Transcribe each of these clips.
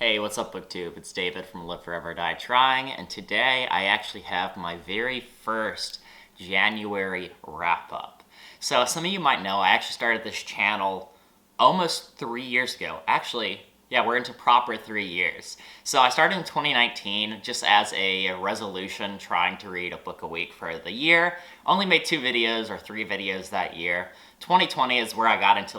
Hey, what's up, BookTube? It's David from Live Forever Die Trying, and today I actually have my very first January wrap-up. So some of you might know I actually started this channel almost 3 years ago. Actually, yeah, we're into proper 3 years. So I started in 2019 just as a resolution trying to read a book a week for the year. Only made 2 videos or 3 videos that year. 2020 is where I got into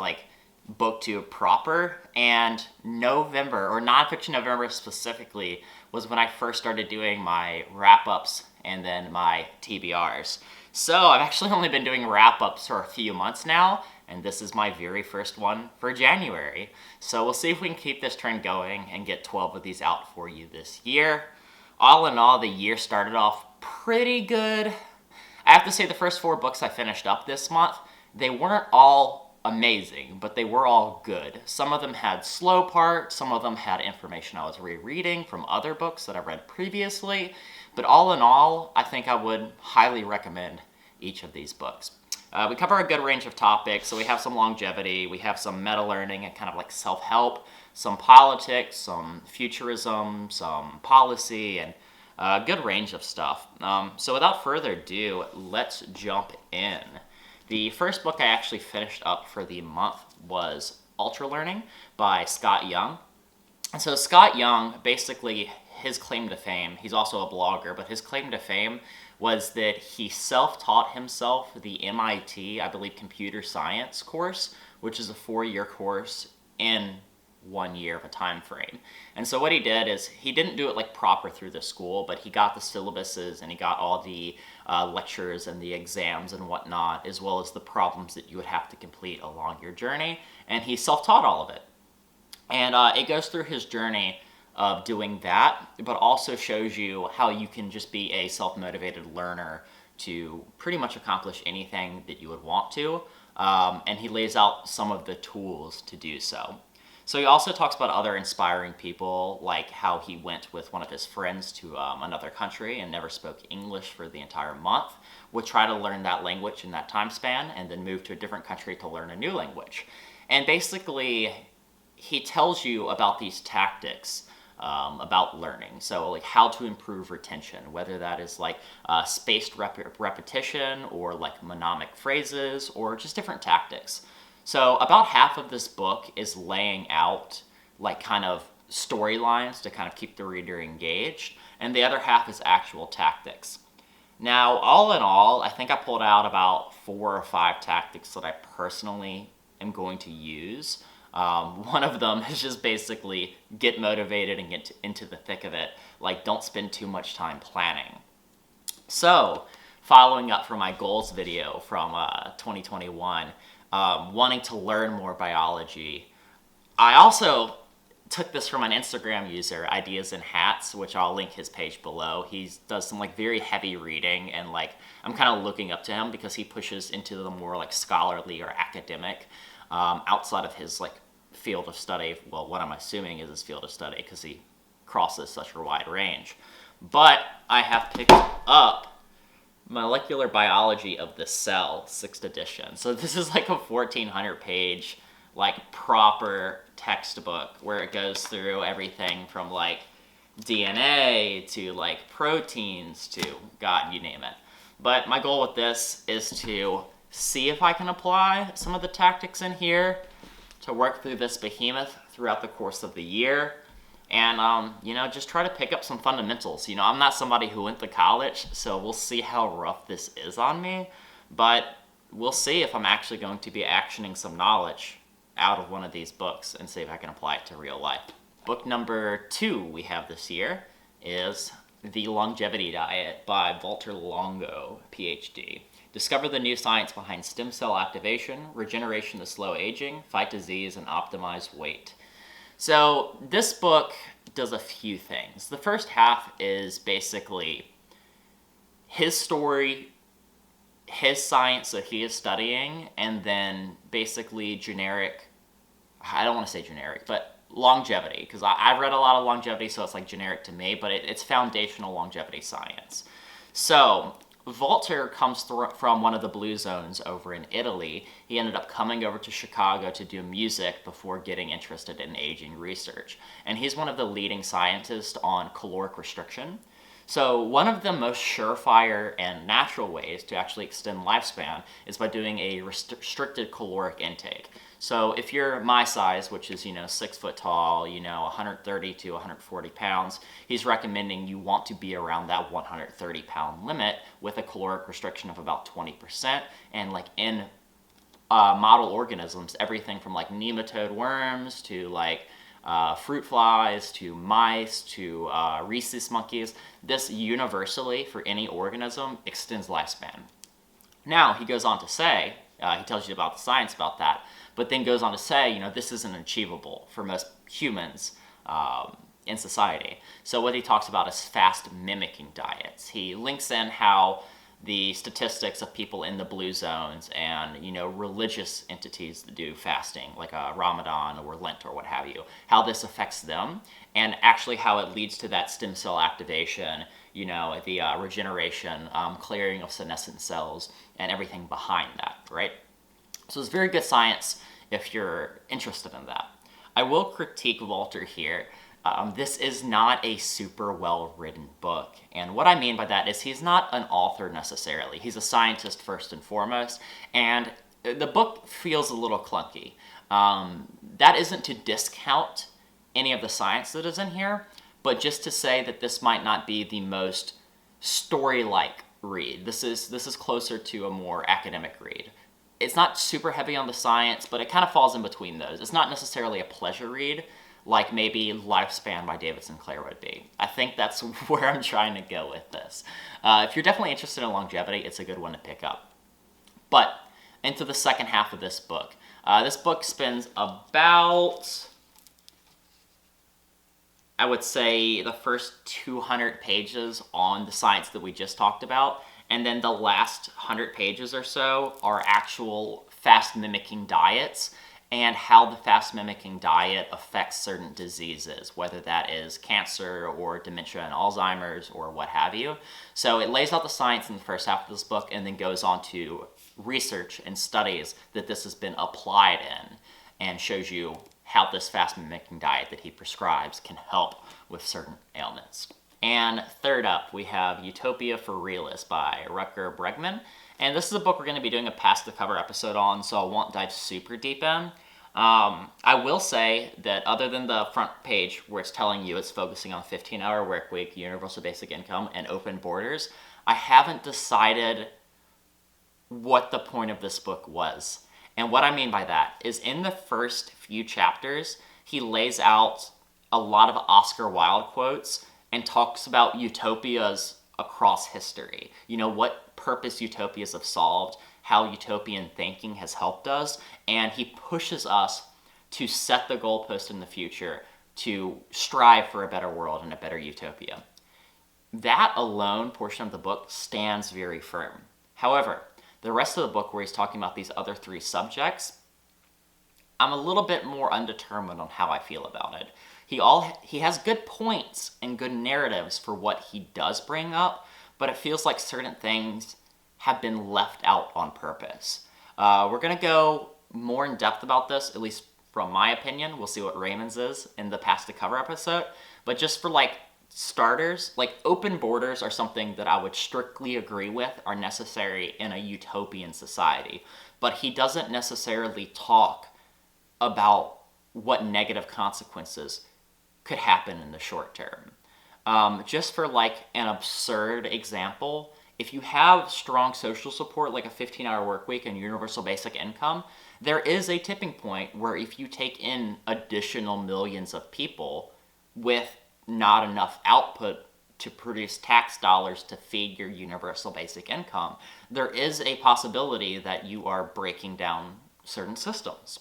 BookTube proper, and November, or Nonfiction November specifically, was when I first started doing my wrap-ups and then my TBRs. So I've actually only been doing wrap-ups for a few months now, and this is my very first one for January. So we'll see if we can keep this trend going and get 12 of these out for you this year. All in all, the year started off pretty good. I have to say the first 4 books I finished up this month, they weren't all amazing, but they were all good. Some of them had slow parts, some of them had information I was rereading from other books that I read previously, but all in all, I think I would highly recommend each of these books. We cover a good range of topics, so we have some longevity, we have some meta-learning and kind of like self-help, some politics, some futurism, some policy, and a good range of stuff. So without further ado, let's jump in. The first book I actually finished up for the month was Ultralearning by Scott Young. And so Scott Young, basically his claim to fame, he's also a blogger, but his claim to fame was that he self-taught himself the MIT, I believe, computer science course, which is a 4-year course in 1 year of a time frame. And so what he did is he didn't do it like proper through the school, but he got the syllabuses and he got all the lectures and the exams and whatnot, as well as the problems that you would have to complete along your journey, and he self-taught all of it. And it goes through his journey of doing that, but also shows you how you can just be a self-motivated learner to pretty much accomplish anything that you would want to, and he lays out some of the tools to do so. So he also talks about other inspiring people, like how he went with one of his friends to another country and never spoke English for the entire month, would try to learn that language in that time span, and then move to a different country to learn a new language. And basically, he tells you about these tactics about learning. So like how to improve retention, whether that is like spaced repetition or like mnemonic phrases or just different tactics. So about half of this book is laying out like kind of storylines to kind of keep the reader engaged, and the other half is actual tactics. Now, all in all, I think I pulled out about 4 or 5 tactics that I personally am going to use. One of them is just basically get motivated and get into the thick of it. Like, don't spend too much time planning. So, following up from my goals video from 2021, wanting to learn more biology. I also took this from an Instagram user, Ideas in Hats, which I'll link his page below. He does some like very heavy reading, and like I'm kind of looking up to him because he pushes into the more like scholarly or academic outside of his like field of study. Well, what I'm assuming is his field of study because he crosses such a wide range. But I have picked up Molecular Biology of the Cell, 6th edition. So this is like a 1,400 page, like proper textbook where it goes through everything from like DNA to like proteins to God, you name it. But my goal with this is to see if I can apply some of the tactics in here to work through this behemoth throughout the course of the year. And, just try to pick up some fundamentals. I'm not somebody who went to college, so we'll see how rough this is on me. But we'll see if I'm actually going to be actioning some knowledge out of one of these books and see if I can apply it to real life. Book number 2 we have this year is The Longevity Diet by Walter Longo, PhD. Discover the new science behind stem cell activation, regeneration to slow aging, fight disease, and optimize weight. So this book does a few things. The first half is basically his story, his science that he is studying, and then basically generic, I don't want to say generic, but longevity, because I've read a lot of longevity, so it's like generic to me, but it's foundational longevity science. So Walter comes from one of the blue zones over in Italy. He ended up coming over to Chicago to do music before getting interested in aging research. And he's one of the leading scientists on caloric restriction. So one of the most surefire and natural ways to actually extend lifespan is by doing a restricted caloric intake. So if you're my size, which is, 6 foot tall, 130 to 140 pounds, he's recommending you want to be around that 130 pound limit with a caloric restriction of about 20%. And like in model organisms, everything from like nematode worms to like fruit flies to mice to rhesus monkeys, this universally for any organism extends lifespan. Now he goes on to say, he tells you about the science about that, but then goes on to say, this isn't achievable for most humans in society. So what he talks about is fast mimicking diets. He links in how the statistics of people in the blue zones and, religious entities that do fasting, like Ramadan or Lent or what have you, how this affects them, and actually how it leads to that stem cell activation, the regeneration, clearing of senescent cells, and everything behind that, right? So it's very good science if you're interested in that. I will critique Walter here. This is not a super well-written book. And what I mean by that is he's not an author necessarily. He's a scientist first and foremost, and the book feels a little clunky. That isn't to discount any of the science that is in here, but just to say that this might not be the most story-like read. This is closer to a more academic read. It's not super heavy on the science, but it kind of falls in between those. It's not necessarily a pleasure read, like maybe Lifespan by David Sinclair would be. I think that's where I'm trying to go with this. If you're definitely interested in longevity, it's a good one to pick up. But into the second half of this book. This book spends about, I would say, the first 200 pages on the science that we just talked about, and then the last 100 pages or so are actual fast mimicking diets and how the fast mimicking diet affects certain diseases, whether that is cancer or dementia and Alzheimer's or what have you. So it lays out the science in the first half of this book and then goes on to research and studies that this has been applied in and shows you how this fast mimicking diet that he prescribes can help with certain ailments. And third up, we have Utopia for Realist by Rutger Bregman. And this is a book we're going to be doing a past the cover episode on, so I won't dive super deep in. I will say that other than the front page where it's telling you it's focusing on 15-hour work week, universal basic income, and open borders, I haven't decided what the point of this book was. And what I mean by that is in the first few chapters, he lays out a lot of Oscar Wilde quotes and talks about utopias across history. What purpose utopias have solved, how utopian thinking has helped us, and he pushes us to set the goalpost in the future to strive for a better world and a better utopia. That alone portion of the book stands very firm. However, the rest of the book where he's talking about these other three subjects, I'm a little bit more undetermined on how I feel about it. He has good points and good narratives for what he does bring up, but it feels like certain things have been left out on purpose. We're going to go more in depth about this, at least from my opinion. We'll see what Raymond's is in the past the cover episode. But just for starters, open borders are something that I would strictly agree with are necessary in a utopian society. But he doesn't necessarily talk about what negative consequences could happen in the short term. Just for an absurd example, if you have strong social support like a 15-hour work week and universal basic income, there is a tipping point where if you take in additional millions of people with not enough output to produce tax dollars to feed your universal basic income, there is a possibility that you are breaking down certain systems.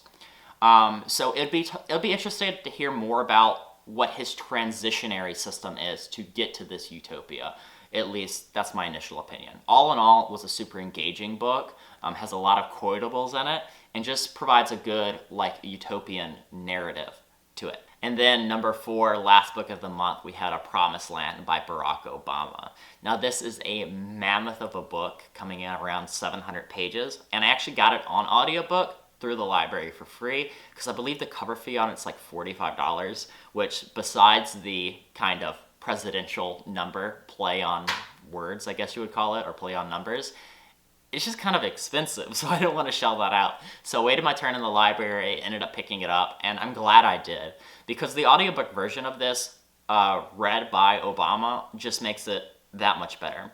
So it'll be interesting to hear more about what his transitionary system is to get to this utopia. At least that's my initial opinion. All in all, it was a super engaging book, has a lot of quotables in it, and just provides a good utopian narrative to it. And then number 4, last book of the month, we had A Promised Land by Barack Obama. Now this is a mammoth of a book coming in around 700 pages. And I actually got it on audiobook through the library for free because I believe the cover fee on it's like $45, which besides the kind of presidential number, play on words, I guess you would call it, or play on numbers, it's just kind of expensive, so I don't want to shell that out. So I waited my turn in the library, ended up picking it up, and I'm glad I did, because the audiobook version of this, read by Obama, just makes it that much better.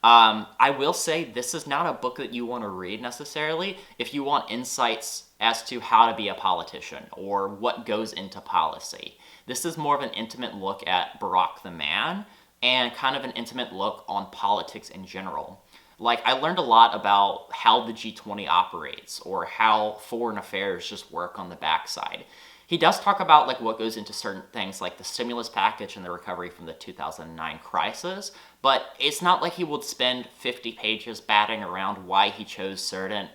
I will say this is not a book that you want to read necessarily if you want insights as to how to be a politician or what goes into policy. This is more of an intimate look at Barack the man and kind of an intimate look on politics in general. Like, I learned a lot about how the G20 operates or how foreign affairs just work on the backside. He does talk about like what goes into certain things like the stimulus package and the recovery from the 2009 crisis, but it's not like he would spend 50 pages batting around why he chose certain,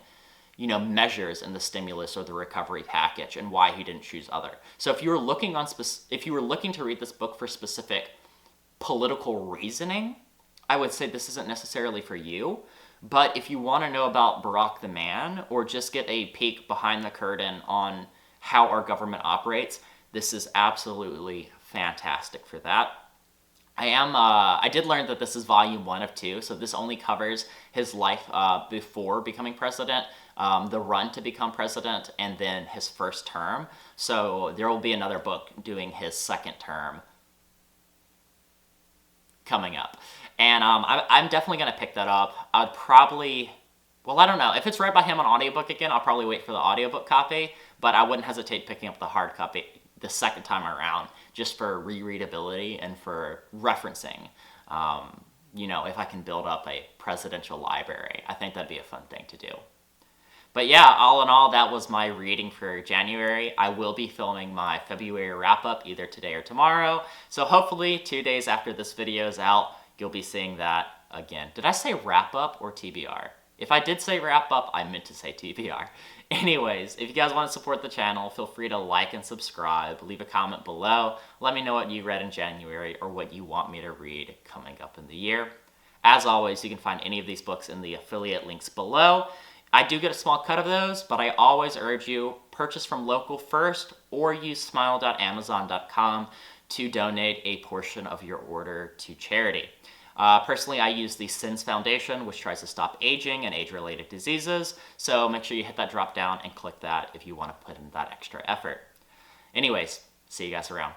measures in the stimulus or the recovery package and why he didn't choose other. So if you were looking to read this book for specific political reasoning, I would say this isn't necessarily for you. But if you want to know about Barack the man or just get a peek behind the curtain on how our government operates, this is absolutely fantastic for that. I did learn that this is volume 1 of 2, so this only covers his life before becoming president, the run to become president, and then his first term. So there will be another book doing his second term coming up. And I'm definitely going to pick that up. I'd probably, I don't know. If it's read by him on audiobook again, I'll probably wait for the audiobook copy, but I wouldn't hesitate picking up the hard copy the second time around just for rereadability and for referencing. If I can build up a presidential library, I think that'd be a fun thing to do. But yeah, all in all, that was my reading for January. I will be filming my February wrap-up either today or tomorrow. So hopefully 2 days after this video is out, you'll be seeing that again. Did I say wrap-up or TBR? If I did say wrap-up, I meant to say TBR. Anyways, if you guys want to support the channel, feel free to like and subscribe. Leave a comment below. Let me know what you read in January or what you want me to read coming up in the year. As always, you can find any of these books in the affiliate links below. I do get a small cut of those, but I always urge you, purchase from local first or use smile.amazon.com to donate a portion of your order to charity. Personally, I use the SINS Foundation, which tries to stop aging and age-related diseases, so make sure you hit that drop down and click that if you want to put in that extra effort. Anyways, see you guys around.